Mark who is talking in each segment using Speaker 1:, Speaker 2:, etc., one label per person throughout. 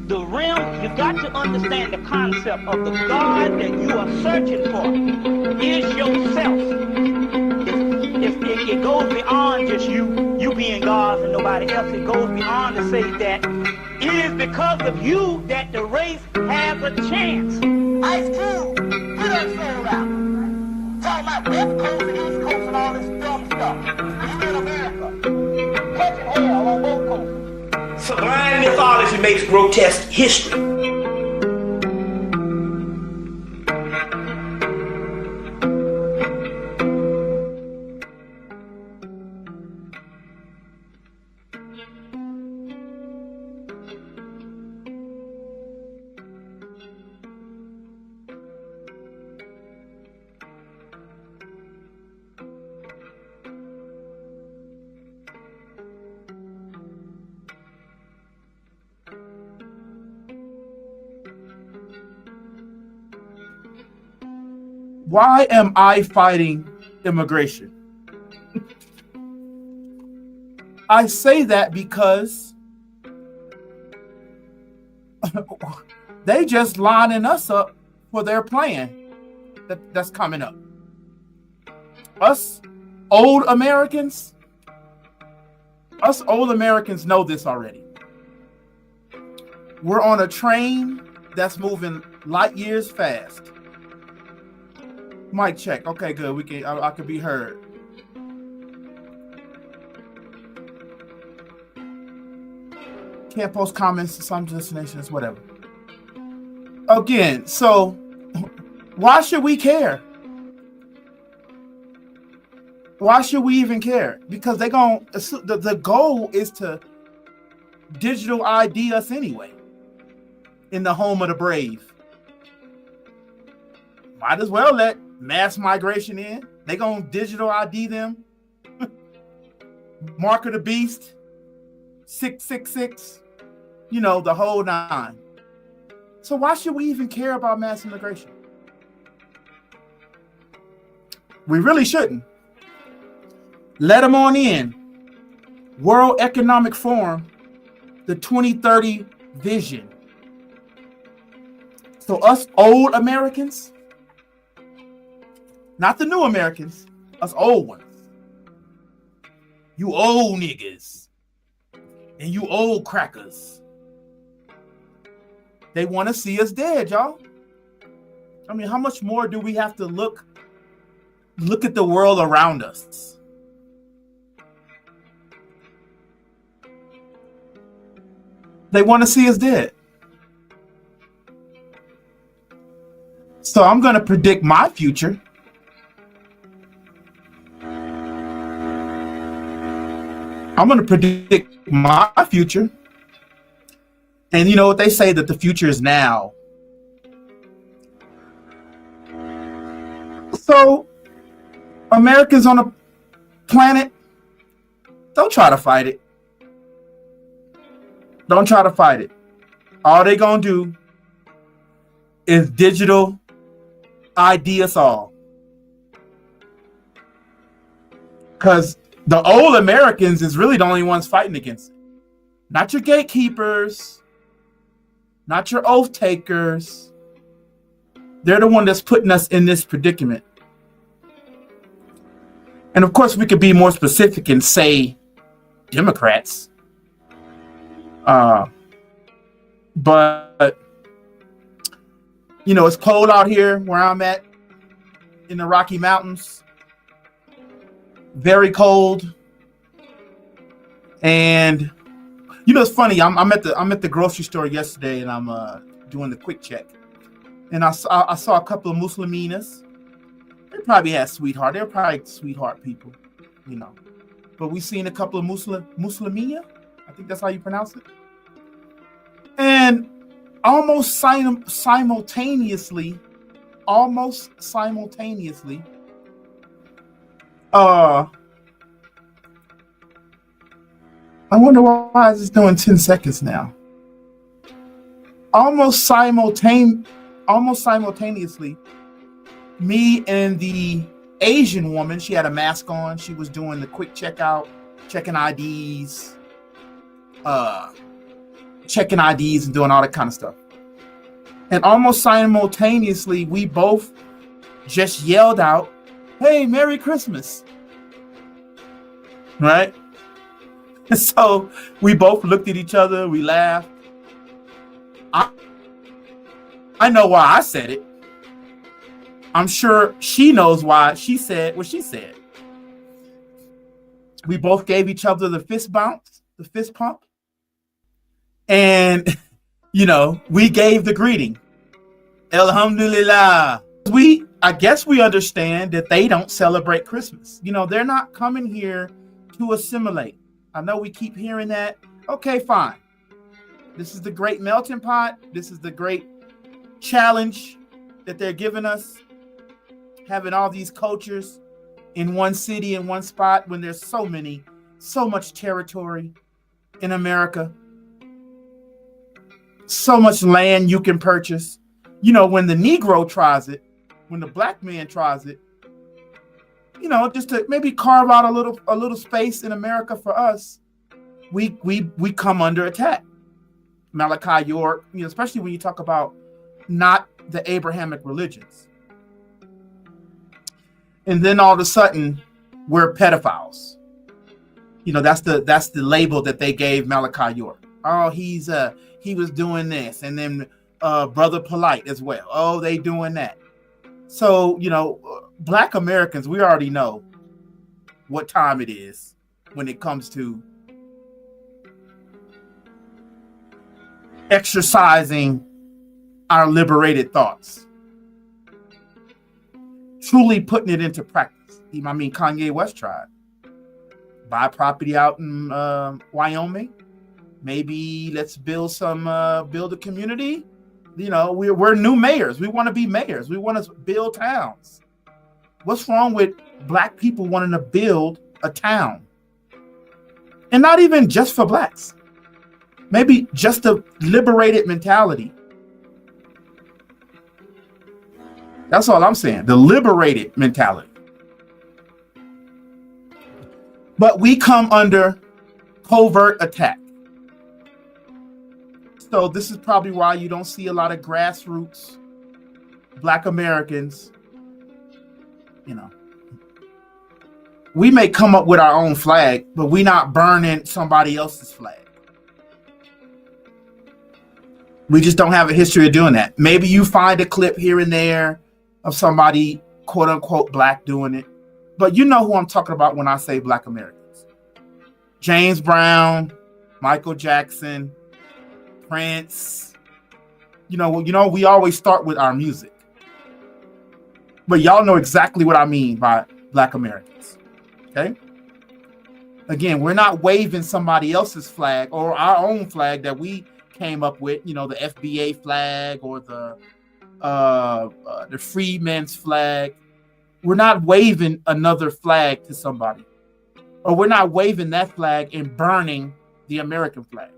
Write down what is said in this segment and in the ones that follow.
Speaker 1: the realm, you got to understand the concept of the God that you are searching for is yourself. If it goes beyond just you being God and nobody else, it goes beyond to say that it is because of you that the race has a chance. Ice Cube, get that soul out. Talking about West Coast and East Coast and all this dumb stuff. You in America, catching hell on both coasts.
Speaker 2: Sublime mythology makes grotesque history.
Speaker 3: Why am I fighting immigration? I say that because they just lining us up for their plan that's coming up. Us old Americans know this already. We're on a train that's moving light years fast. Mic check. Okay, good. We can. I could be heard. Can't post comments to some destinations, whatever. Again, so why should we care? Why should we even care? Because the goal is to digital ID us anyway. In the home of the brave. Might as well let mass migration in. They gonna digital ID them. Mark of the beast. 666. You know, the whole nine. So why should we even care about mass immigration? We really shouldn't. Let them on in. World Economic Forum, the 2030 vision. So us old Americans, not the new Americans, us old ones. You old niggas. And you old crackers. They want to see us dead, y'all. I mean, how much more do we have to look at the world around us? They want to see us dead. So I'm going to predict my future. I'm going to predict my future. And you know what they say, that the future is now. So Americans on the planet, don't try to fight it. Don't try to fight it. All they going to do is digital ID us all. Because the old Americans is really the only ones fighting against it. Not your gatekeepers. Not your oath takers. They're the one that's putting us in this predicament. And of course, we could be more specific and say Democrats. But, you know, it's cold out here where I'm at in the Rocky Mountains. Very cold. And you know, it's funny. I'm at the grocery store yesterday, and I'm doing the quick check, and I saw a couple of Musliminas. They probably had sweetheart. They're probably sweetheart people, you know. But we seen a couple of Muslimina. I think that's how you pronounce it. And almost simultaneously, I wonder why is this doing 10 seconds now? Almost simultaneously, me and the Asian woman, she had a mask on. She was doing the quick checkout, checking IDs. checking IDs and doing all that kind of stuff. And almost simultaneously, we both just yelled out, "Hey, Merry Christmas." Right? And so we both looked at each other, we laughed. I know why I said it. I'm sure she knows why she said what she said. We both gave each other the fist bounce, the fist pump. And, we gave the greeting. Alhamdulillah. I guess we understand that they don't celebrate Christmas. They're not coming here to assimilate. I know we keep hearing that. Okay, fine. This is the great melting pot. This is the great challenge that they're giving us. Having all these cultures in one city, in one spot, when there's so much territory in America. So much land you can purchase. When the Negro tries it, when the black man tries it, just to maybe carve out a little space in America for us, we come under attack. Malachi York, especially when you talk about not the Abrahamic religions. And then all of a sudden, we're pedophiles. That's the label that they gave Malachi York. Oh, he was doing this, and then Brother Polite as well. Oh, they doing that. So Black Americans, we already know what time it is when it comes to exercising our liberated thoughts. Truly putting it into practice. Kanye West tried. Buy property out in Wyoming. Maybe let's build a community. We're new mayors. We want to be mayors. We want to build towns. What's wrong with Black people wanting to build a town? And not even just for Blacks. Maybe just a liberated mentality. That's all I'm saying. The liberated mentality. But we come under covert attack. So this is probably why you don't see a lot of grassroots Black Americans. We may come up with our own flag, but we're not burning somebody else's flag. We just don't have a history of doing that. Maybe you find a clip here and there of somebody, quote unquote, Black doing it. But you know who I'm talking about when I say Black Americans. James Brown, Michael Jackson, Prince. We always start with our music. But y'all know exactly what I mean by Black Americans. Okay? Again, we're not waving somebody else's flag or our own flag that we came up with, the FBA flag or the freedmen's flag. We're not waving another flag to somebody. Or we're not waving that flag and burning the American flag.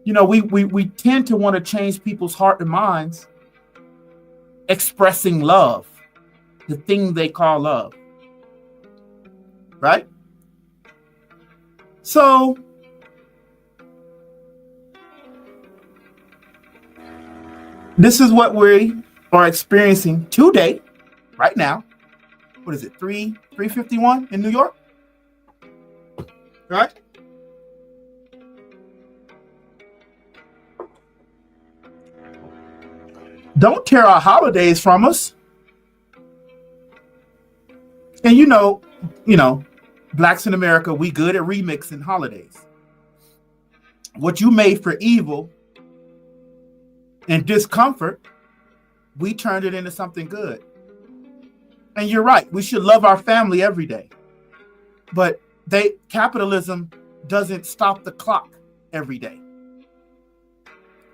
Speaker 3: We tend to want to change people's heart and minds expressing love, the thing they call love. Right? So this is what we are experiencing today, right now. What is it, 3:51 in New York? Right? Don't tear our holidays from us. And Blacks in America, we good at remixing holidays. What you made for evil and discomfort, we turned it into something good. And you're right, we should love our family every day. But capitalism doesn't stop the clock every day.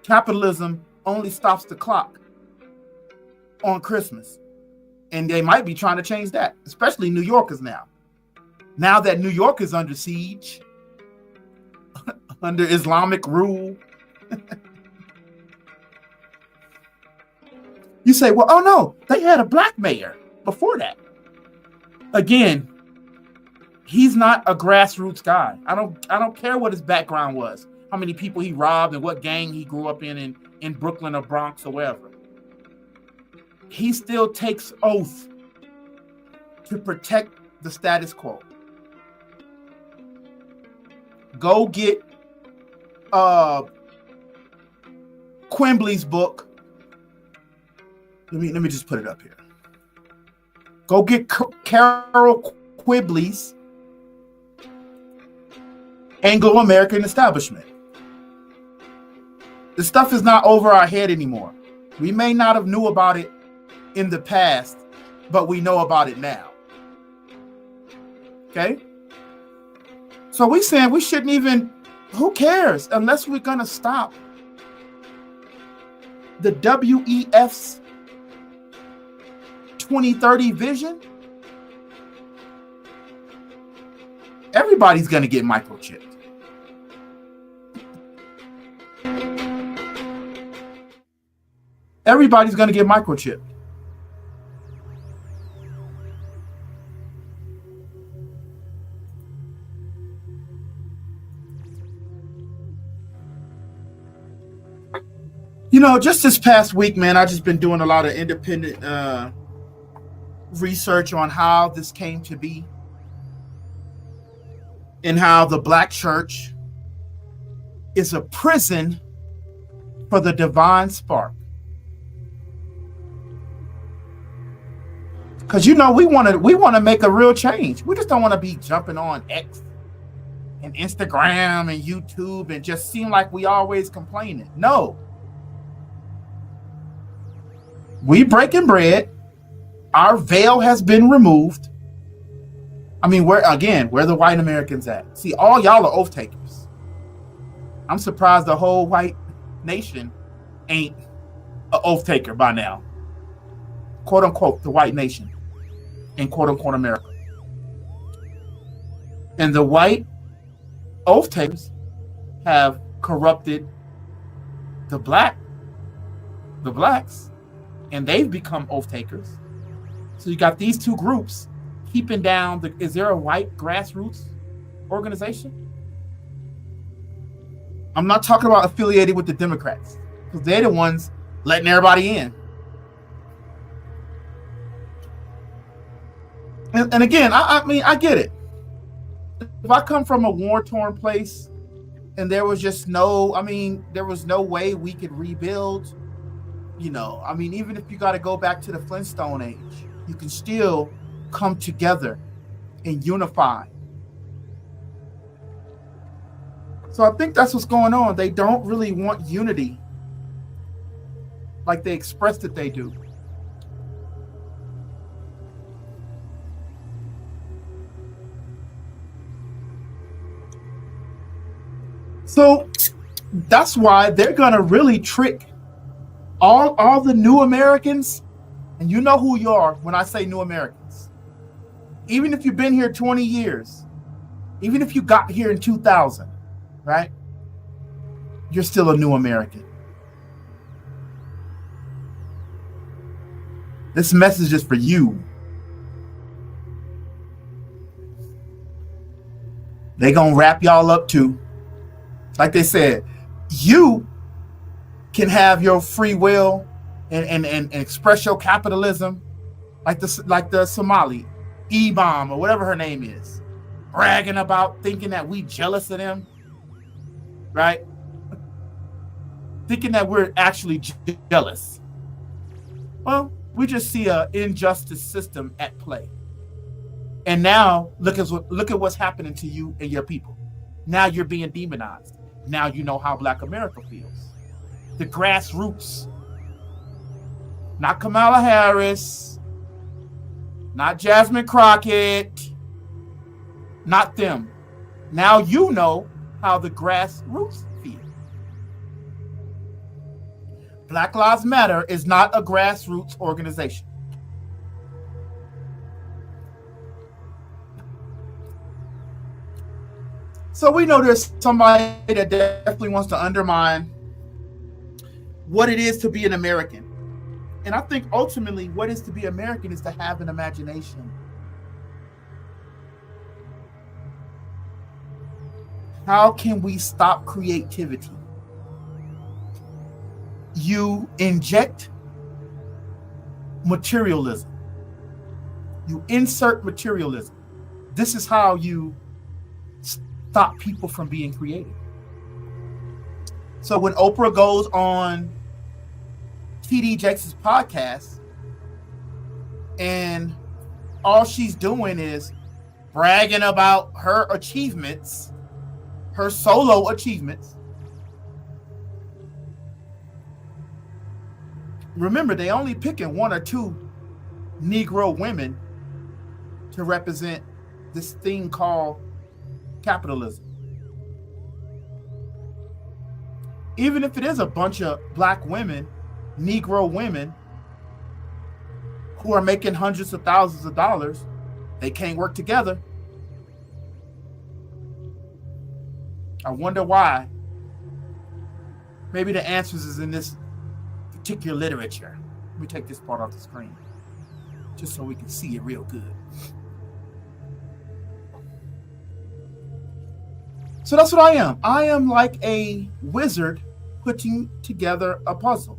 Speaker 3: Capitalism only stops the clock on Christmas. And they might be trying to change that, especially New Yorkers now. Now that New York is under siege, under Islamic rule. You say, well, oh no, they had a Black mayor before that. Again, he's not a grassroots guy. I don't care what his background was. how many people he robbed and what gang he grew up in Brooklyn or Bronx or wherever. He still takes oath to protect the status quo. Go get Quimbley's book. Let me just put it up here. Go get Carol Quimbley's Anglo-American Establishment. The stuff is not over our head anymore. We may not have knew about it in the past, but we know about it now. Okay? So we saying we shouldn't even, who cares, unless we're gonna stop the WEF's 2030 vision. Everybody's gonna get microchipped. Everybody's gonna get microchipped. You know, just this past week, man, I've just been doing a lot of independent research on how this came to be and how the Black church is a prison for the divine spark. Because, you know, we want to make a real change. We just don't want to be jumping on X and Instagram and YouTube and just seem like we always complaining. No. We breaking bread. Our veil has been removed. I mean, where the white Americans at? See, all y'all are oath takers. I'm surprised the whole white nation ain't an oath taker by now. Quote unquote, the white nation in quote unquote America. And the white oath takers have corrupted the blacks, and they've become oath takers. So you got these two groups keeping down is there a white grassroots organization? I'm not talking about affiliated with the Democrats, because they're the ones letting everybody in. And again, I mean, I get it. If I come from a war-torn place and there was no way we could rebuild, you know, I mean, even if you got to go back to the Flintstone age, you can still come together and unify. So I think that's what's going on. They don't really want unity like they express that they do. So that's why they're going to really trick all the new Americans. And you know who you are when I say new Americans. Even if you've been here 20 years, even if you got here in 2000, right? You're still a new American. This message is for you. They gonna wrap y'all up too. Like they said, you can have your free will and express your capitalism, like the Somali E-bomb or whatever her name is, bragging about thinking that we jealous of them, right? Thinking that we're actually jealous. Well, we just see an injustice system at play. And now look at what's happening to you and your people. Now you're being demonized. Now you know how Black America feels. The grassroots. Not Kamala Harris. Not Jasmine Crockett. Not them. Now you know how the grassroots feel. Black Lives Matter is not a grassroots organization. So we know there's somebody that definitely wants to undermine what it is to be an American. And I think ultimately what it is to be American is to have an imagination. How can we stop creativity? You inject materialism. You insert materialism. This is how you stop people from being creative. So when Oprah goes on TD Jakes' podcast and all she's doing is bragging about her achievements, her solo achievements. Remember, they only picking one or two Negro women to represent this thing called capitalism. Even if it is a bunch of black women, Negro women, who are making hundreds of thousands of dollars, they can't work together. I wonder why. Maybe the answers is in this particular literature. Let me take this part off the screen, just so we can see it real good. So that's what I am. I am like a wizard putting together a puzzle.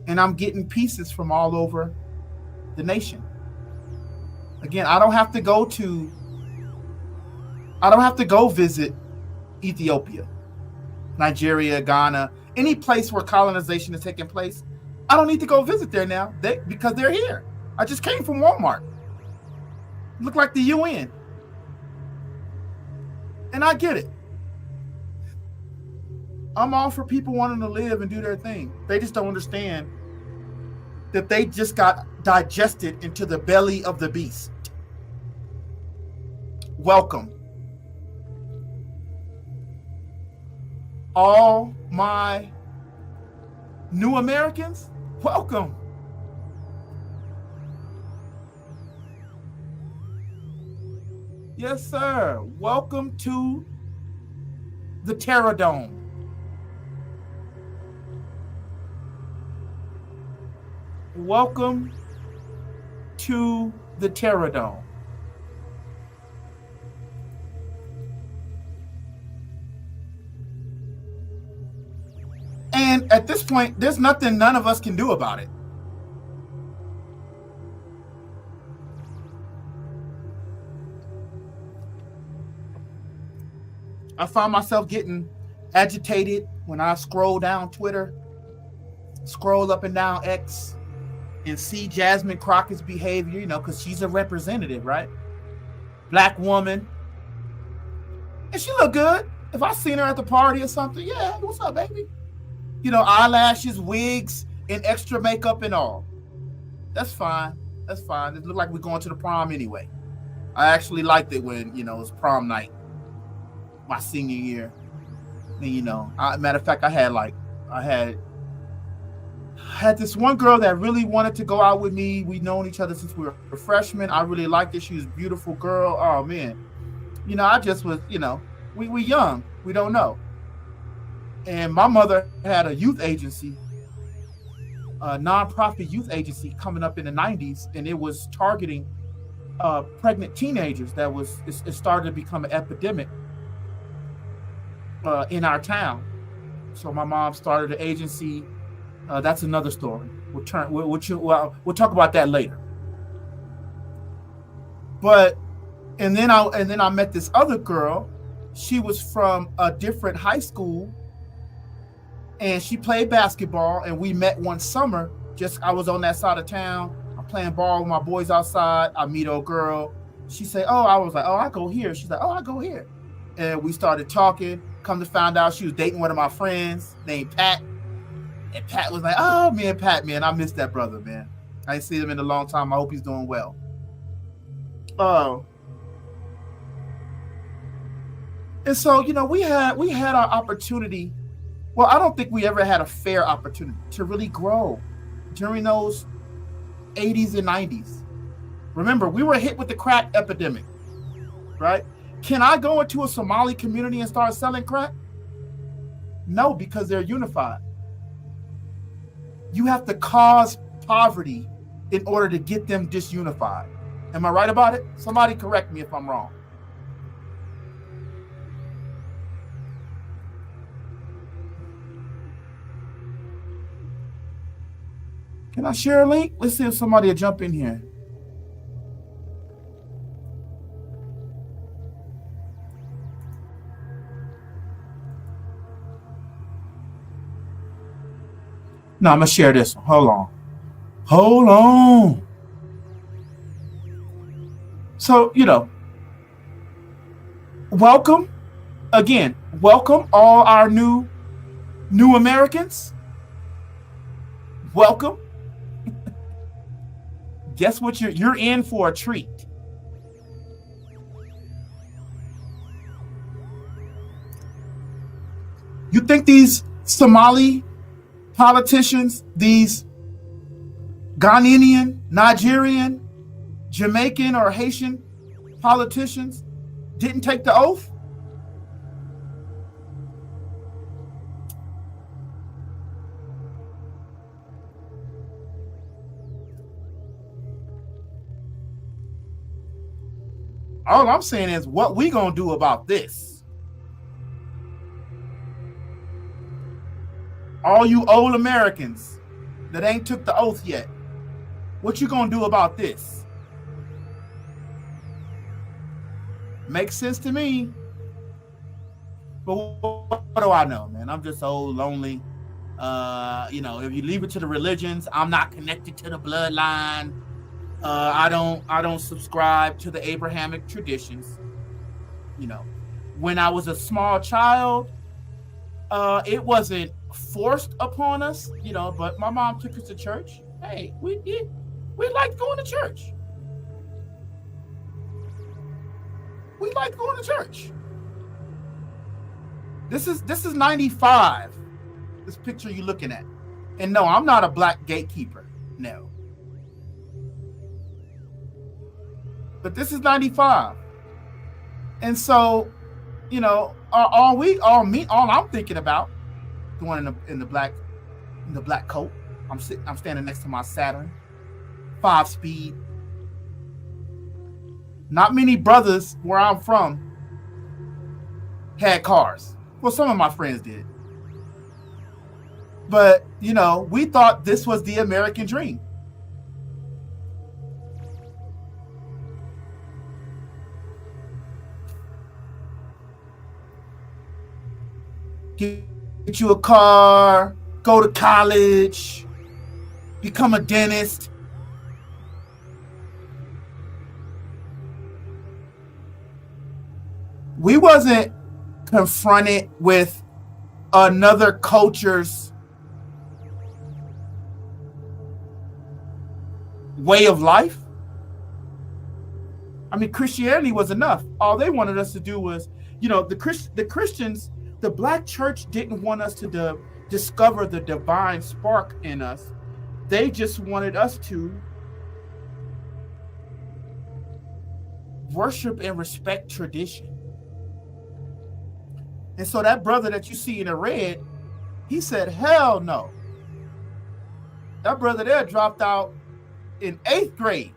Speaker 3: And I'm getting pieces from all over the nation. Again, I don't have to go visit Ethiopia, Nigeria, Ghana, any place where colonization is taking place. I don't need to go visit there now because they're here. I just came from Walmart. Look like the UN. And I get it. I'm all for people wanting to live and do their thing. They just don't understand that they just got digested into the belly of the beast. Welcome. All my new Americans, welcome. Yes, sir. Welcome to the Terror Dome. Welcome to the Terror Dome. And at this point, there's nothing none of us can do about it. I found myself getting agitated when I scroll down Twitter, scroll up and down X, and see Jasmine Crockett's behavior, because she's a representative, right? Black woman. And she look good. If I seen her at the party or something, yeah, what's up, baby? Eyelashes, wigs, and extra makeup and all. That's fine. That's fine. It looked like we're going to the prom anyway. I actually liked it when, it was prom night, my senior year. And, matter of fact, I had this one girl that really wanted to go out with me. We'd known each other since we were freshmen. I really liked it. She was a beautiful girl. Oh, man. I just was, we young. We don't know. And my mother had a youth agency, a nonprofit youth agency coming up in the 90s, and it was targeting pregnant teenagers. It started to become an epidemic in our town. So my mom started an agency. That's another story. We'll talk about that later. And then I met this other girl. She was from a different high school, and she played basketball. And we met one summer. I was on that side of town. I'm playing ball with my boys outside. I meet a girl. She said, "Oh," I was like, "Oh, I go here." She's like, "Oh, I go here." And we started talking. Come to find out, she was dating one of my friends named Pat. And Pat was like, "Oh, me and Pat, man, I miss that brother, man. I ain't seen him in a long time. I hope he's doing well." Oh. And so, we had our opportunity. Well, I don't think we ever had a fair opportunity to really grow during those 80s and 90s. Remember, we were hit with the crack epidemic, right? Can I go into a Somali community and start selling crack? No, because they're unified. You have to cause poverty in order to get them disunified. Am I right about it? Somebody correct me if I'm wrong. Can I share a link? Let's see if somebody will jump in here. No, I'm going to share this one. Hold on. Hold on. So, welcome. Again, welcome all our new Americans. Welcome. Guess what? You're in for a treat. You think these Somali politicians, these Ghanaian, Nigerian, Jamaican, or Haitian politicians didn't take the oath? All I'm saying is, what we gonna do about this? All you old Americans that ain't took the oath yet, what you gonna do about this? Makes sense to me. But what do I know, man? I'm just old, lonely. If you leave it to the religions, I'm not connected to the bloodline. I don't subscribe to the Abrahamic traditions. When I was a small child, it wasn't forced upon us, but my mom took us to church. Hey, we liked going to church. We liked going to church. This is 95. This picture you're looking at. And no, I'm not a black gatekeeper. No. But this is 95. And so, all I'm thinking about going in the black coat. I'm standing next to my Saturn 5-speed. Not many brothers where I'm from had cars. Well, some of my friends did. But, we thought this was the American dream. Get you a car, go to college, become a dentist. We wasn't confronted with another culture's way of life. I mean, Christianity was enough. All they wanted us to do was, the Christians, the black church didn't want us to discover the divine spark in us. They just wanted us to worship and respect tradition. And so that brother that you see in the red, he said, hell no. That brother there dropped out in 8th grade.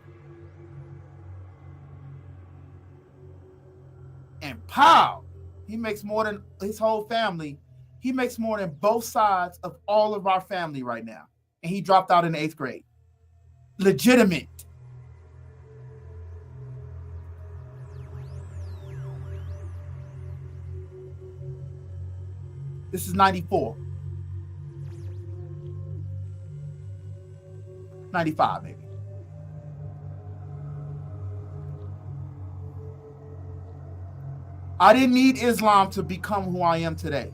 Speaker 3: And pow, he makes more than his whole family. He makes more than both sides of all of our family right now. And he dropped out in 8th grade. Legitimate. This is 94. 95, maybe. I didn't need Islam to become who I am today.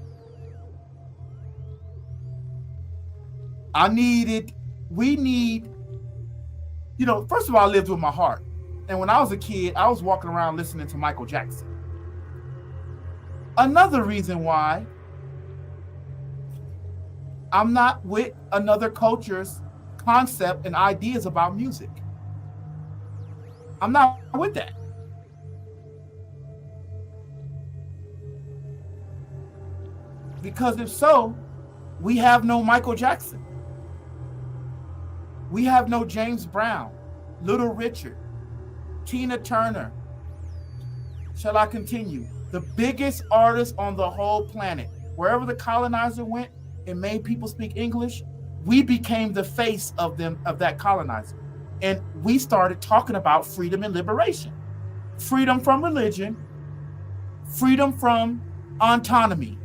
Speaker 3: We need, first of all, I lived with my heart. And when I was a kid, I was walking around listening to Michael Jackson. Another reason why I'm not with another culture's concept and ideas about music. I'm not with that. Because if so, we have no Michael Jackson. We have no James Brown, Little Richard, Tina Turner. Shall I continue? The biggest artists on the whole planet. Wherever the colonizer went and made people speak English, we became the face of that colonizer. And we started talking about freedom and liberation. Freedom from religion, freedom from autonomy.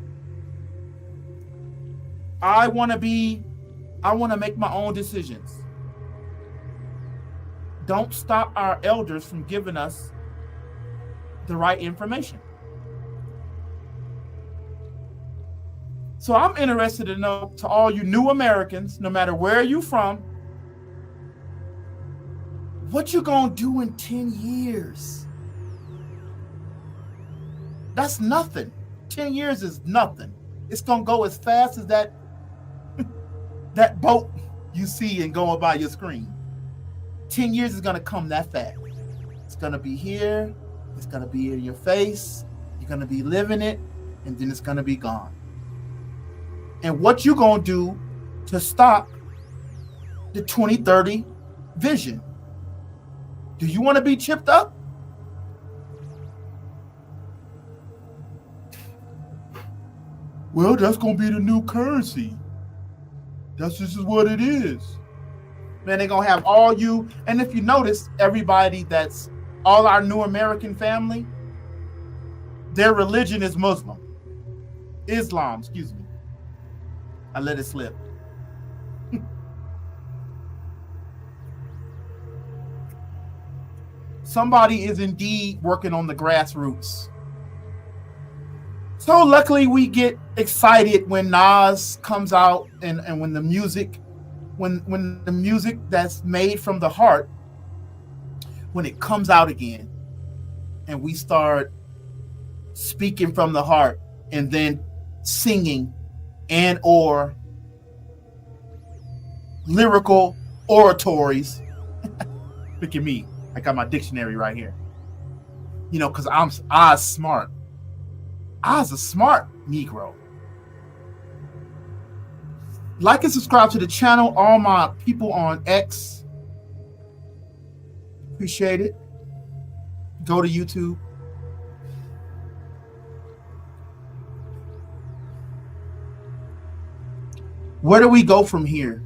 Speaker 3: I want to make my own decisions. Don't stop our elders from giving us the right information. So I'm interested to know, to all you new Americans, no matter where you're from, what you gonna do in 10 years? That's nothing. 10 years is nothing. It's gonna go as fast as that boat you see and going by your screen. 10 years is gonna come that fast. It's gonna be here. It's gonna be in your face. You're gonna be living it, and then it's gonna be gone. And what you gonna do to stop the 2030 vision? Do you want to be chipped up? Well, that's gonna be the new currency. That's just what it is. Man, they're gonna have all you, and if you notice, everybody that's all our new American family, their religion is Muslim. Islam, excuse me. I let it slip. Somebody is indeed working on the grassroots. So luckily we get excited when Nas comes out and when the music, when the music that's made from the heart, when it comes out again and we start speaking from the heart and then singing and or lyrical oratories. Look at me. I got my dictionary right here. You know, because I's smart. I's a smart Negro. Like and subscribe to the channel. All my people on X. Appreciate it. Go to YouTube. Where do we go from here?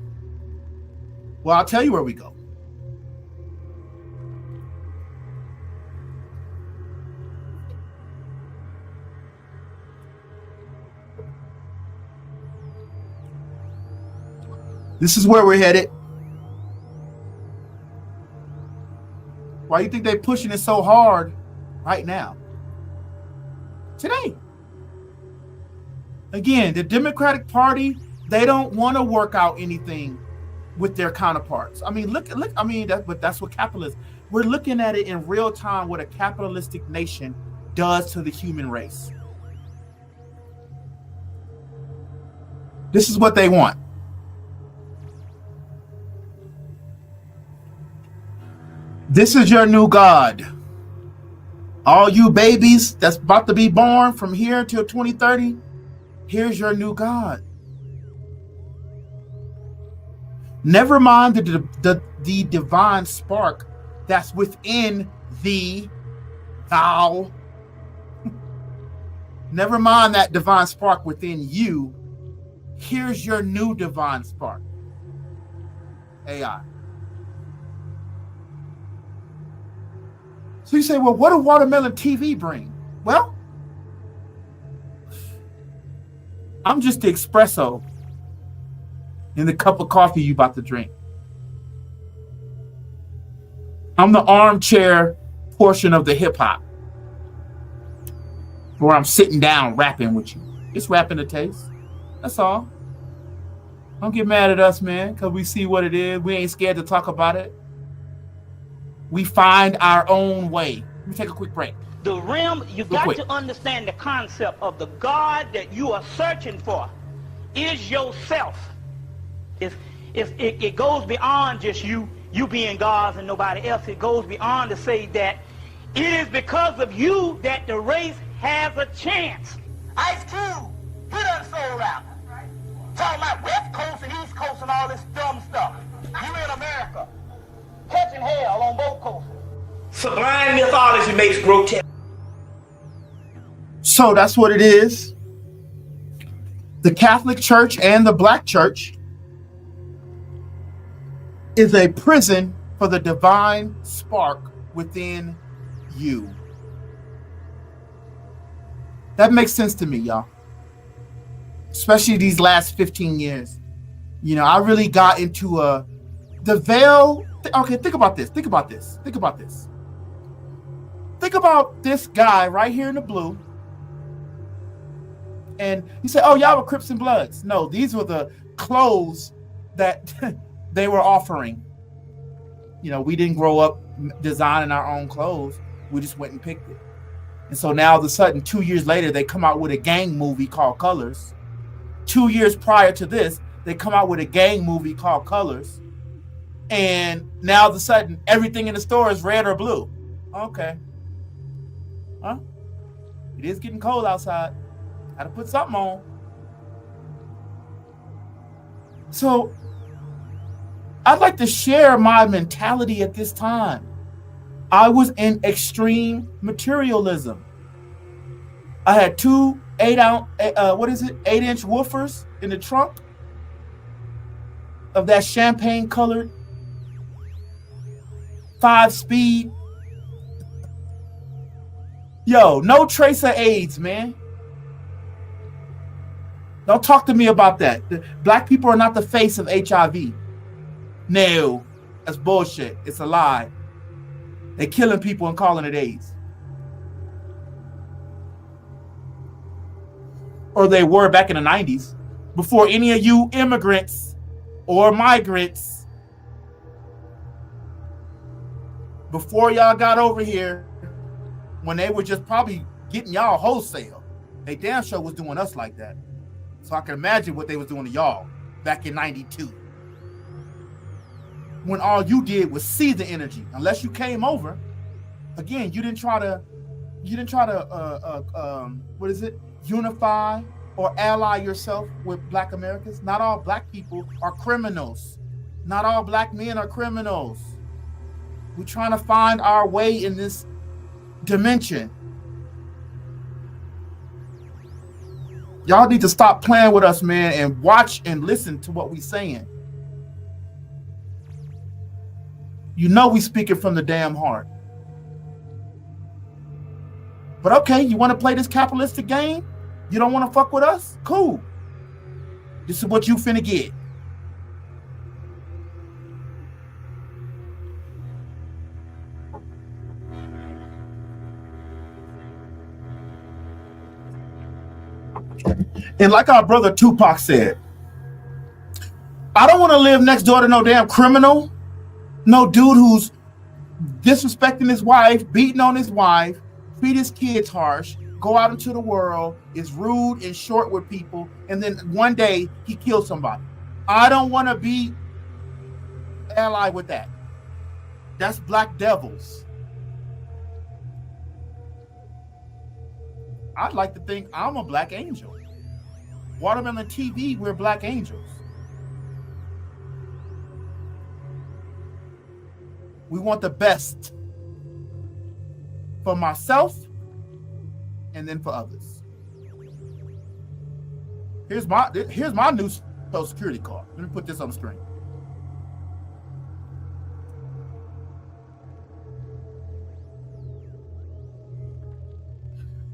Speaker 3: Well, I'll tell you where we go. This is where we're headed. Why do you think they're pushing it so hard right now? Today. Again, the Democratic Party, they don't want to work out anything with their counterparts. I mean, that's what capitalism. We're looking at it in real time what a capitalistic nation does to the human race. This is what they want. This is your new God. All you babies that's about to be born from here till 2030, here's your new God. Never mind the divine spark that's within thee, thou. Never mind that divine spark within you. Here's your new divine spark. AI. So you say, well, what do Watermelon TV bring? Well, I'm just the espresso in the cup of coffee you about to drink. I'm the armchair portion of the hip hop where I'm sitting down rapping with you. It's rapping the taste. That's all. Don't get mad at us, man, because we see what it is. We ain't scared to talk about it. We find our own way. Let me take a quick break.
Speaker 1: The realm, you got to understand the concept of the God that you are searching for is yourself. If it goes beyond just you being God and nobody else, it goes beyond to say that it is because of you that the race has a chance. Ice Cube, he done sold out. Talking about West Coast and East Coast and all this dumb stuff. You in America. Catching hell on both coasts.
Speaker 2: Sublime mythology makes grotesque.
Speaker 3: So that's what it is. The Catholic Church and the Black Church is a prison for the divine spark within you. That makes sense to me, y'all. Especially these last 15 years. You know, I really got into the veil. Okay, think about this. Think about this. Think about this. Think about this guy right here in the blue. And you say, oh, y'all were Crips and Bloods. No, these were the clothes that they were offering. You know, we didn't grow up designing our own clothes. We just went and picked it. And so now all of a sudden, 2 years later, they come out with a gang movie called Colors. 2 years prior to this, they come out with a gang movie called Colors. And now all of a sudden, everything in the store is red or blue. Okay. Huh? It is getting cold outside. Gotta put something on. So I'd like to share my mentality at this time. I was in extreme materialism. I had two 8-inch woofers in the trunk of that champagne colored 5-speed. Yo, no trace of AIDS, man. Don't talk to me about that. Black people are not the face of HIV. No, that's bullshit. It's a lie. They're killing people and calling it AIDS. Or they were back in the 90s, before any of you immigrants or migrants, before y'all got over here, when they were just probably getting y'all wholesale. They damn sure was doing us like that. So I can imagine what they was doing to y'all back in 92. When all you did was see the energy. Unless you came over, again, you didn't try to unify or ally yourself with Black Americans. Not all Black people are criminals. Not all Black men are criminals. We're trying to find our way in this dimension. Y'all need to stop playing with us, man, and watch and listen to what we're saying. You know we speaking from the damn heart. But okay, you want to play this capitalistic game? You don't want to fuck with us? Cool. This is what you finna get. And like our brother Tupac said, I don't want to live next door to no damn criminal. No dude who's disrespecting his wife, beating on his wife, treat his kids harsh, go out into the world, is rude and short with people, and then one day he kills somebody. I don't want to be allied with that. That's Black devils. I'd like to think I'm a Black angel. Watermelon TV, we're Black angels. We want the best for myself and then for others. Here's my new Social Security card. Let me put this on the screen.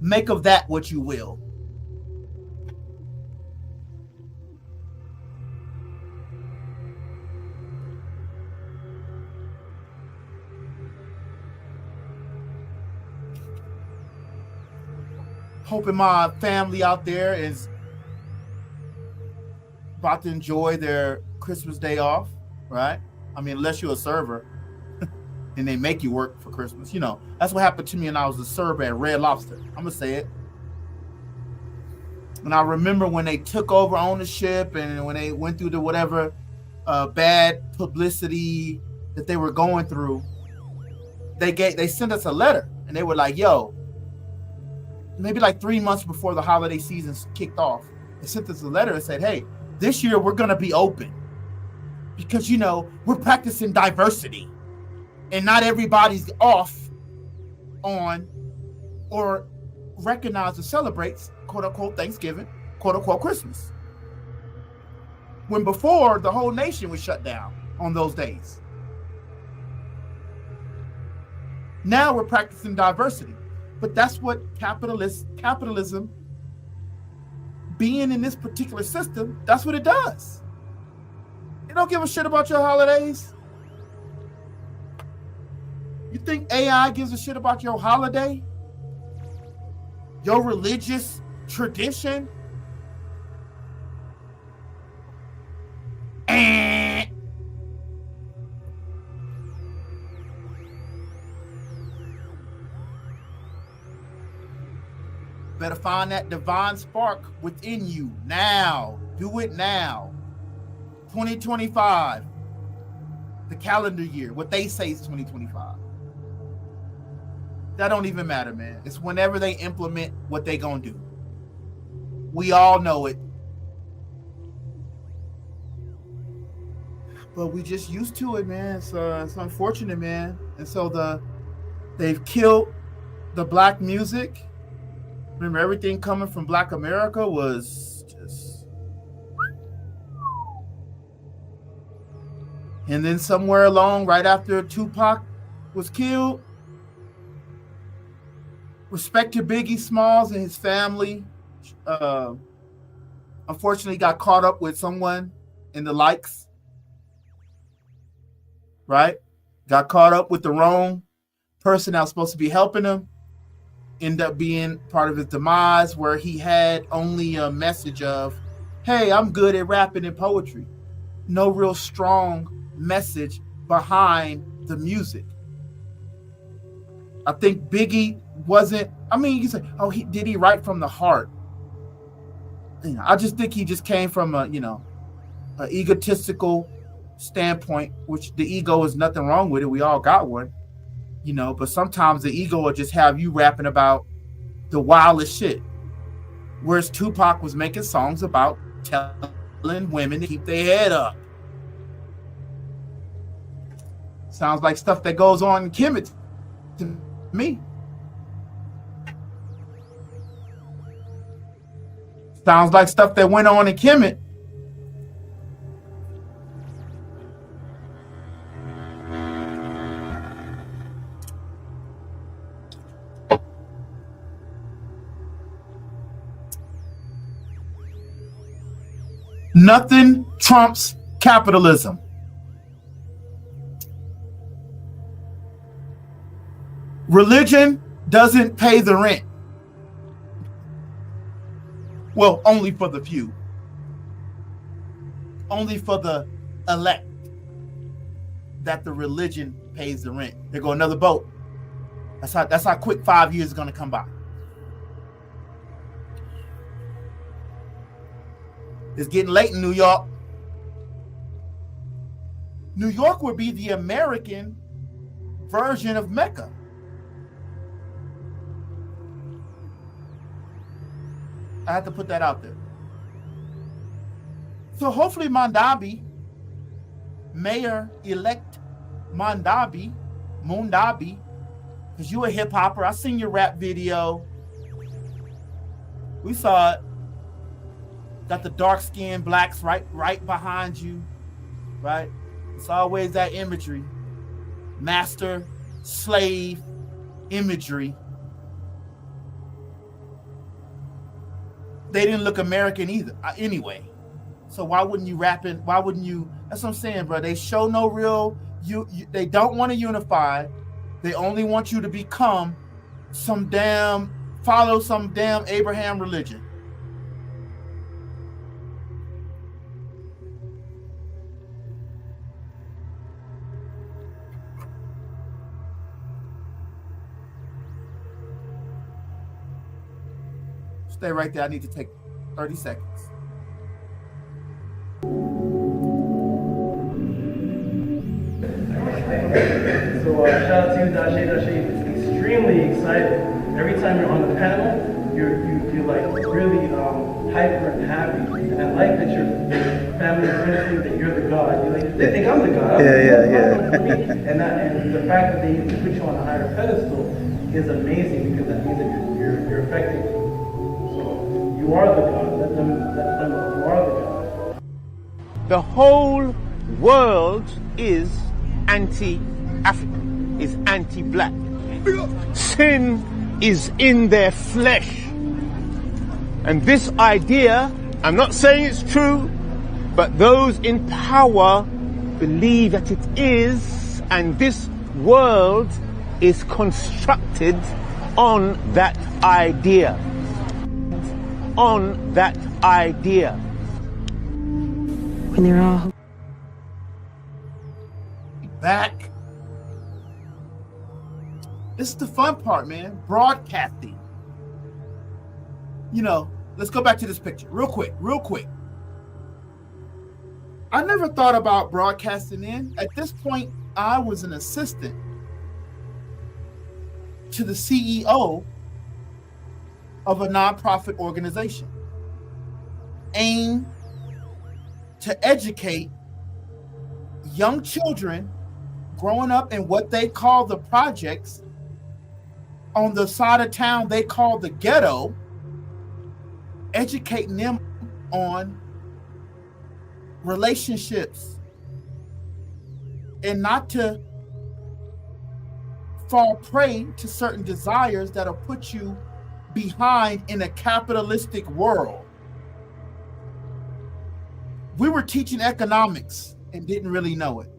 Speaker 3: Make of that what you will. Hoping my family out there is about to enjoy their Christmas day off, right? I mean, unless you're a server and they make you work for Christmas. You know, that's what happened to me when I was a server at Red Lobster. I'm going to say it. And I remember when they took over ownership and when they went through the whatever bad publicity that they were going through, they sent us a letter and they were like, yo, maybe like 3 months before the holiday season kicked off, they sent us a letter and said, hey, this year we're going to be open because, you know, we're practicing diversity and not everybody's off on or recognizes or celebrates, quote unquote, Thanksgiving, quote unquote, Christmas. When before the whole nation was shut down. on those days. Now we're practicing diversity, but that's what capitalism, being in this particular system, that's what it does. It don't give a shit about your holidays. You think AI gives a shit about your holiday? Your religious tradition? Better find that divine spark within you now. Do it now. 2025, the calendar year, what they say is 2025. That don't even matter, man. It's whenever they implement what they gonna do. We all know it. But we just used to it, man. It's unfortunate, man. And so they've killed the black music. Remember, everything coming from Black America was just... And then somewhere along, right after Tupac was killed, respect to Biggie Smalls and his family. Unfortunately, got caught up with someone in the likes. Right? Got caught up with the wrong person that was supposed to be helping him. End up being part of his demise, where he had only a message of, hey, I'm good at rapping and poetry. No real strong message behind the music. I think Biggie wasn't, I mean, you say, oh, did he write from the heart? You know, I just think he just came from a egotistical standpoint, which the ego is nothing wrong with it. We all got one. But sometimes the ego will just have you rapping about the wildest shit. Whereas Tupac was making songs about telling women to keep their head up. Sounds like stuff that goes on in Kemet to me. Sounds like stuff that went on in Kemet. Nothing trumps capitalism. Religion doesn't pay the rent. Well, only for the few. Only for the elect that the religion pays the rent. There go another boat. That's how quick 5 years is going to come by. It's getting late in New York. New York would be the American version of Mecca. I had to put that out there. So hopefully Mondavi, Mayor-elect Mondavi, because you a hip hopper. I seen your rap video. We saw it. Got the dark-skinned blacks right behind you, right? It's always that imagery. Master, slave imagery. They didn't look American either, anyway. So why wouldn't you rap in? Why wouldn't you? That's what I'm saying, bro. They show no real, they don't want to unify. They only want you to become follow some damn Abraham religion. Stay right there. I need to take 30 seconds.
Speaker 4: So shout out to you, Dashe. It's extremely exciting. Every time you're on the panel, you're like really hyper and happy. And I like that your family and friends think that you're the God. They think I'm the God. Yeah. And the fact that they put you on a higher pedestal is amazing, because that means that you're affecting them. So you are the God. Let them know you are the God.
Speaker 1: The whole
Speaker 5: world is anti-African, is anti-black. Sin is in their flesh. And this idea, I'm not saying it's true, but those in power believe that it is, and this world is constructed on that idea. On that idea.
Speaker 6: When they're all
Speaker 3: back. This is the fun part, man. Broadcasting. You know, let's go back to this picture real quick. I never thought about broadcasting in. At this point, I was an assistant to the CEO of a nonprofit organization aimed to educate young children growing up in what they call the projects on the side of town they call the ghetto, educating them on relationships and not to fall prey to certain desires that'll put you behind in a capitalistic world. We were teaching economics and didn't really know it.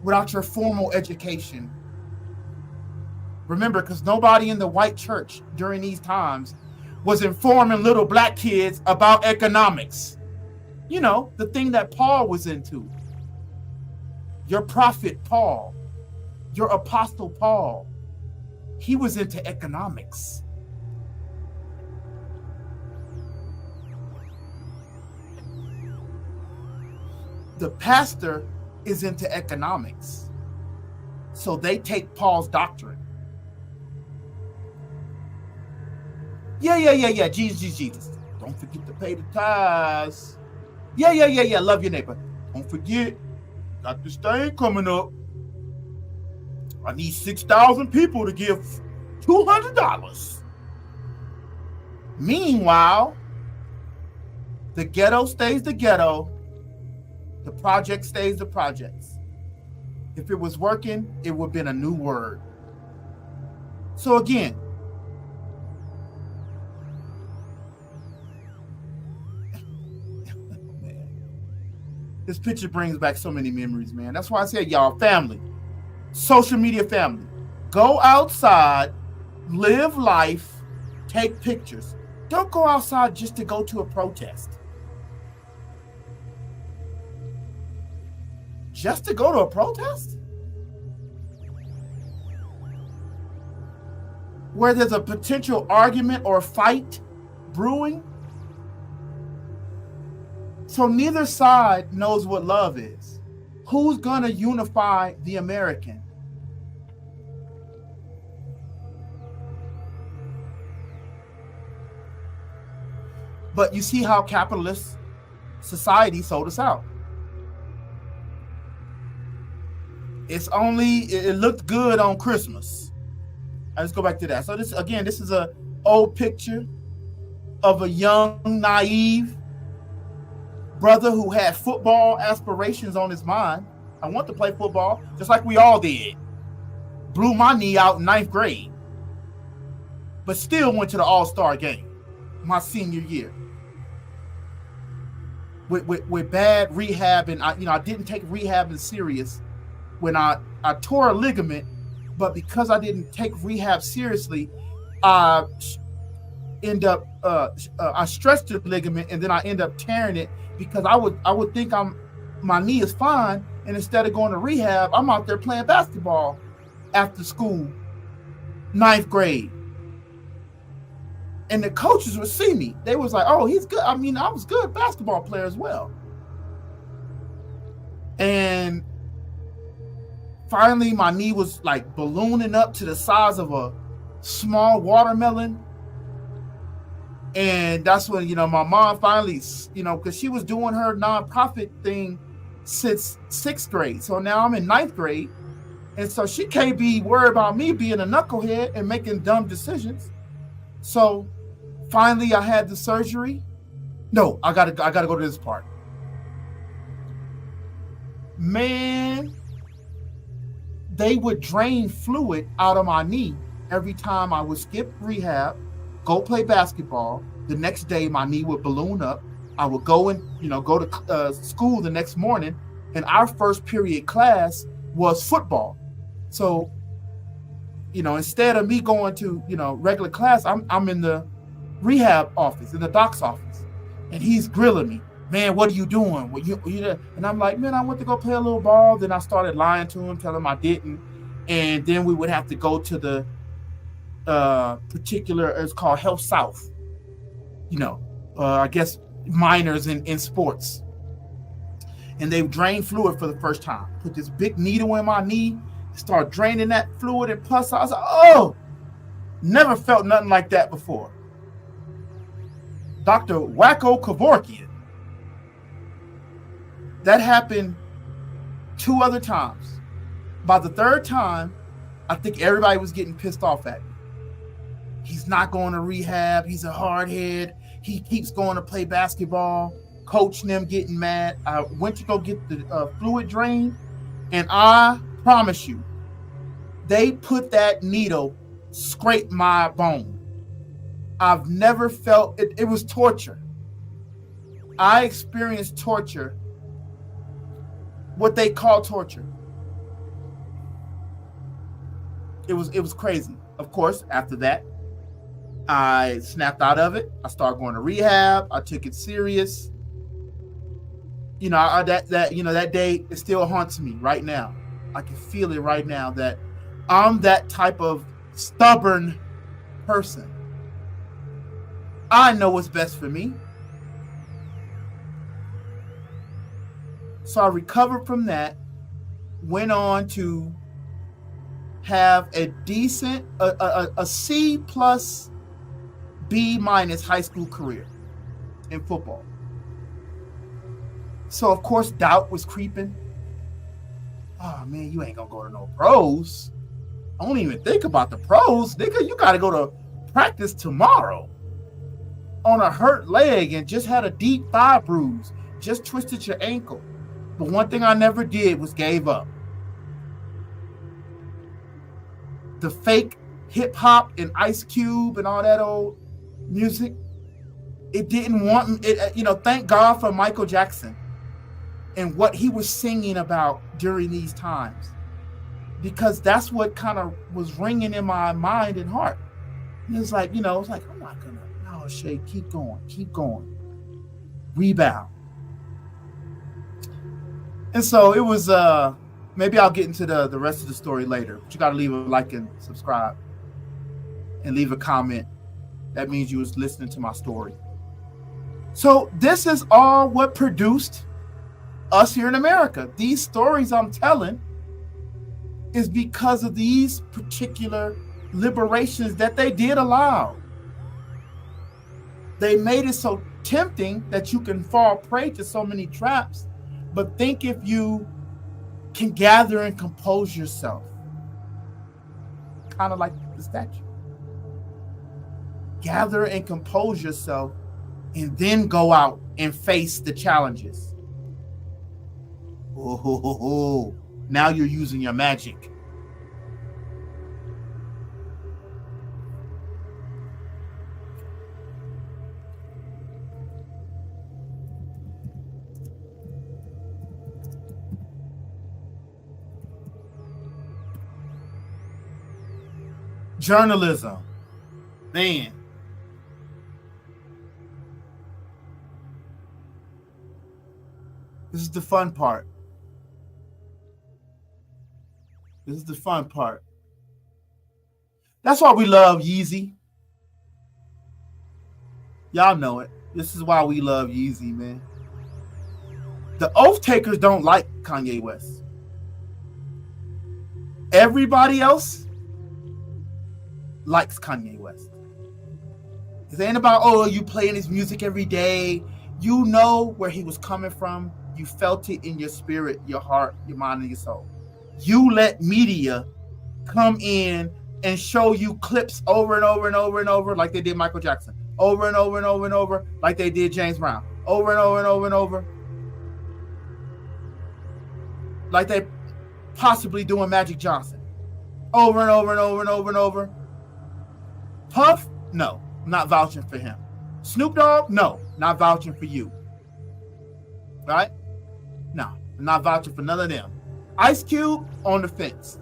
Speaker 3: Without your formal education. Remember, because nobody in the white church during these times was informing little black kids about economics. You know, the thing that Paul was into. Your prophet Paul, your apostle Paul, he was into economics. The pastor is into economics. So they take Paul's doctrine. Yeah. Jesus. Don't forget to pay the tithes. Yeah. Love your neighbor. Don't forget, got this thing coming up. I need 6,000 people to give $200. Meanwhile, the ghetto stays the ghetto. The project stays the projects. If it was working, it would have been a new word. So again, this picture brings back so many memories, man. That's why I said, y'all, family, social media family, go outside, live life, take pictures. Don't go outside just to go to a protest. Just to go to a protest? Where there's a potential argument or fight brewing? So neither side knows what love is. Who's gonna unify the American? But you see how capitalist society sold us out. It looked good on Christmas. Let's go back to that. So this is a old picture of a young, naive brother who had football aspirations on his mind. I want to play football, just like we all did. Blew my knee out in 9th grade, but still went to the All-Star game my senior year. With bad rehab, and I didn't take rehab as serious when I tore a ligament, but because I didn't take rehab seriously, I stretched the ligament and then I end up tearing it because I would think my knee is fine, and instead of going to rehab, I'm out there playing basketball after school, 9th grade. And the coaches would see me. They was like, oh, he's good. I mean, I was a good basketball player as well. And finally, my knee was like ballooning up to the size of a small watermelon. And that's when, my mom finally, because she was doing her nonprofit thing since 6th grade. So now I'm in 9th grade. And so she can't be worried about me being a knucklehead and making dumb decisions. So finally I had the surgery. No, I gotta go to this part. Man, they would drain fluid out of my knee every time I would skip rehab, go play basketball. The next day, my knee would balloon up. I would go to school the next morning, and our first period class was football. So, instead of me going to, regular class, I'm in the rehab office, in the doc's office, and he's grilling me. Man, what are you doing? And I'm like, man, I went to go play a little ball. Then I started lying to him, telling him I didn't. And then we would have to go to the it's called Health South. I guess minors in sports. And they drained fluid for the first time. Put this big needle in my knee, start draining that fluid and pus. I was like, oh, never felt nothing like that before. Dr. Wacko Kevorkian. That happened 2 other times. By the 3rd time, I think everybody was getting pissed off at me. He's not going to rehab. He's a hardhead. He keeps going to play basketball. Coach and them getting mad. I went to go get the fluid drained, and I promise you, they put that needle, scrape my bone. I've never felt it. It was torture. I experienced torture. What they call torture. It was crazy. Of course, after that, I snapped out of it. I started going to rehab. I took it serious. That day, it still haunts me right now. I can feel it right now that I'm that type of stubborn person. I know what's best for me. So I recovered from that, went on to have a decent, a C plus B minus high school career in football. So of course doubt was creeping. Oh man, you ain't gonna go to no pros. I don't even think about the pros. Nigga, you gotta go to practice tomorrow on a hurt leg and just had a deep thigh bruise, just twisted your ankle. But one thing I never did was gave up. The fake hip hop and Ice Cube and all that old music, it didn't want it. Thank God for Michael Jackson and what he was singing about during these times, because that's what kind of was ringing in my mind and heart. And it's like, I'm not gonna. No, Shay, keep going, rebound. And so it was. Maybe I'll get into the rest of the story later. But you got to leave a like and subscribe, and leave a comment. That means you was listening to my story. So this is all what produced us here in America. These stories I'm telling is because of these particular liberations that they did allow. They made it so tempting that you can fall prey to so many traps. But think if you can gather and compose yourself, kind of like the statue. Gather and compose yourself, and then go out and face the challenges. Oh, now you're using your magic. Journalism, man. This is the fun part. This is the fun part. That's why we love Yeezy. Y'all know it. This is why we love Yeezy, man. The oath takers don't like Kanye West. Everybody else likes Kanye West. It ain't about, oh, you playing his music every day. You know where he was coming from. You felt it in your spirit, your heart, your mind, and your soul. You let media come in and show you clips over and over and over and over, like they did Michael Jackson. Over and over and over and over, like they did James Brown. Over and over and over and over. like they possibly doing Magic Johnson over and over and over and over and over. Puff, no, not vouching for him. Snoop Dogg, no, not vouching for you. Right? No, I'm not vouching for none of them. Ice Cube, on the fence.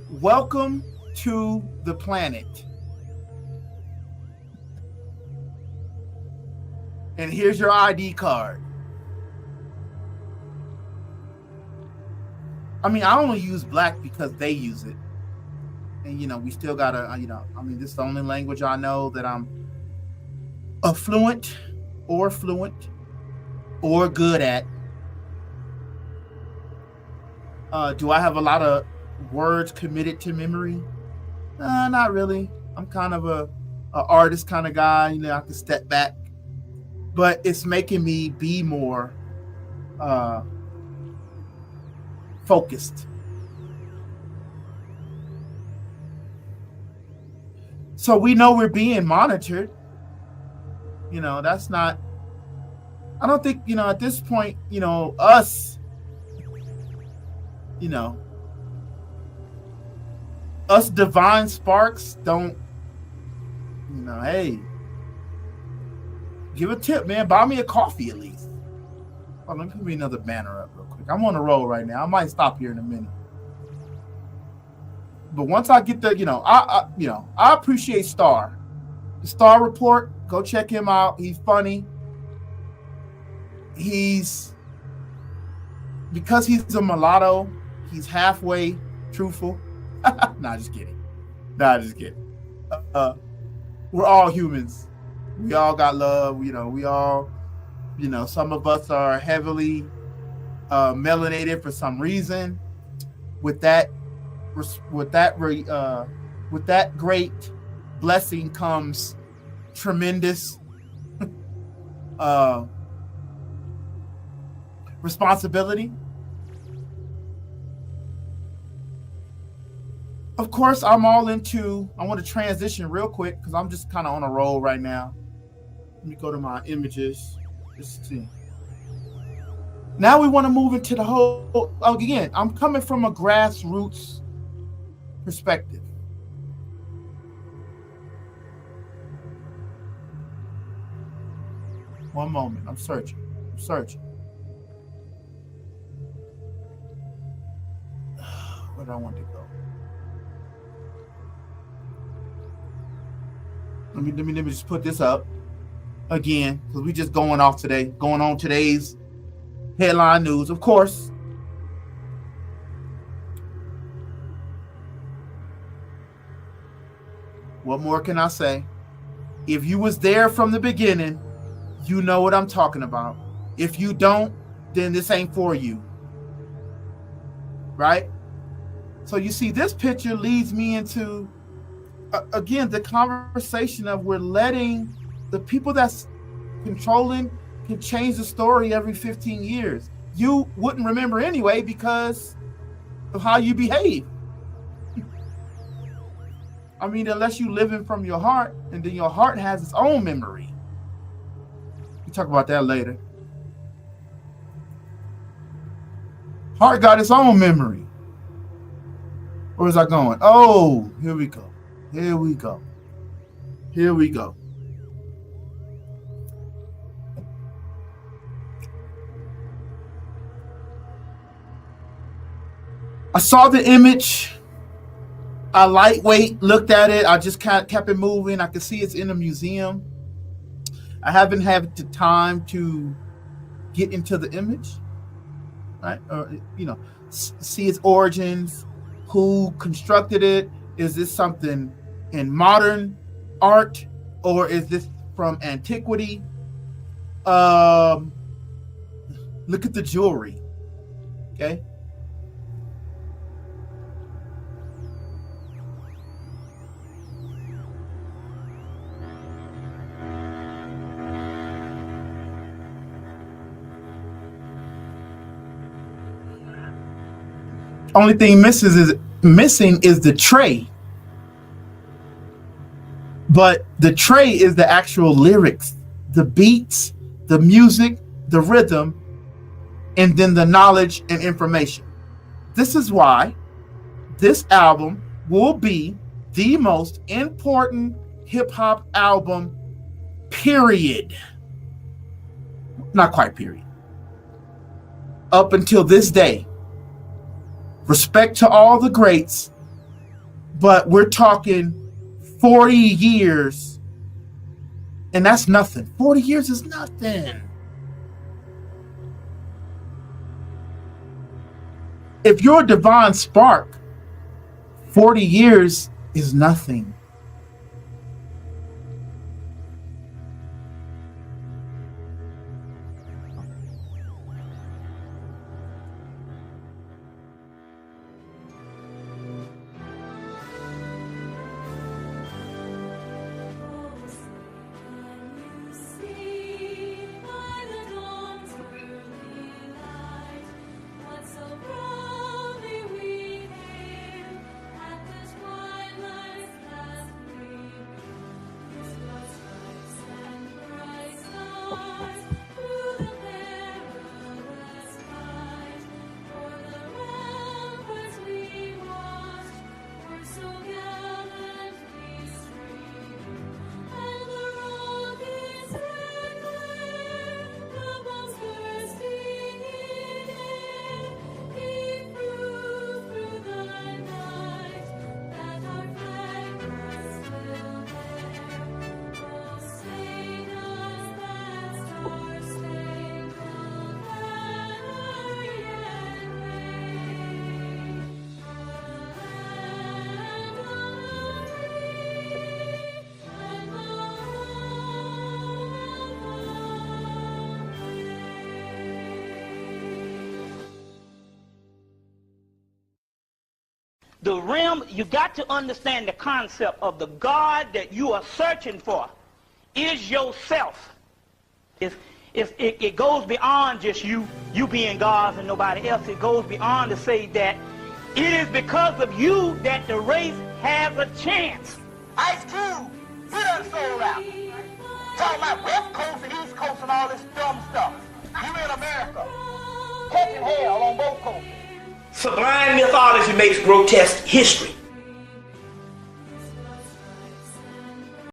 Speaker 3: Welcome to the planet. And here's your ID card. I mean, I only use black because they use it. And, you know, we still gotta, I mean, this is the only language I know that I'm fluent or good at. Do I have a lot of words committed to memory? Not really. I'm kind of a artist kind of guy. You know, I can step back. But it's making me be more focused. So we know we're being monitored. You know, that's not, I don't think, you know, at this point, you know, us divine sparks don't, you know, hey, give a tip, man. Buy me a coffee at least. Oh, let me put me another banner up real quick. I'm on the roll right now. I might stop here in a minute. But once I get the, I appreciate Star. The Star Report, go check him out. He's funny. Because he's a mulatto, he's halfway truthful. Nah, just kidding. We're all humans. We all got love. We all, some of us are heavily melanated for some reason. With that great blessing comes tremendous responsibility. Of course, I want to transition real quick because I'm just kind of on a roll right now. Let me go to my images. Just see. Now we want to move into the whole, again, I'm coming from a grassroots perspective. One moment, I'm searching. Where do I want to go? Let me just put this up again because we just going on today's headline news. Of course, what more can I say? If you was there from the beginning, you know what I'm talking about. If you don't, then this ain't for you. Right? So you see, this picture leads me into again, the conversation of we're letting the people that's controlling can change the story every 15 years. You wouldn't remember anyway because of how you behave. I mean, unless you living from your heart, and then your heart has its own memory. We'll talk about that later. Heart got its own memory. Where is I going? Oh, here we go. I saw the image. I lightweight looked at it. I just kept it moving. I could see it's in a museum. I haven't had the time to get into the image, right? Or, see its origins, who constructed it. Is this something in modern art, or is this from antiquity? Look at the jewelry. Okay. Only thing missing is the tray. But the tray is the actual lyrics, the beats, the music, the rhythm, and then the knowledge and information. This is why this album will be the most important hip-hop album, period. Not quite period. Up until this day. Respect to all the greats, but we're talking 40 years, and that's nothing. 40 years is nothing. If you're Devon Spark, 40 years is nothing.
Speaker 1: The realm, you got to understand the concept of the God that you are searching for is yourself. It goes beyond just you being God and nobody else. It goes beyond to say that it is because of you that the race has a chance.
Speaker 2: Ice Cube, he done sold out. Talking about West Coast and East Coast and all this dumb stuff. You in America, catching hell on both coasts. Sublime mythology makes grotesque history.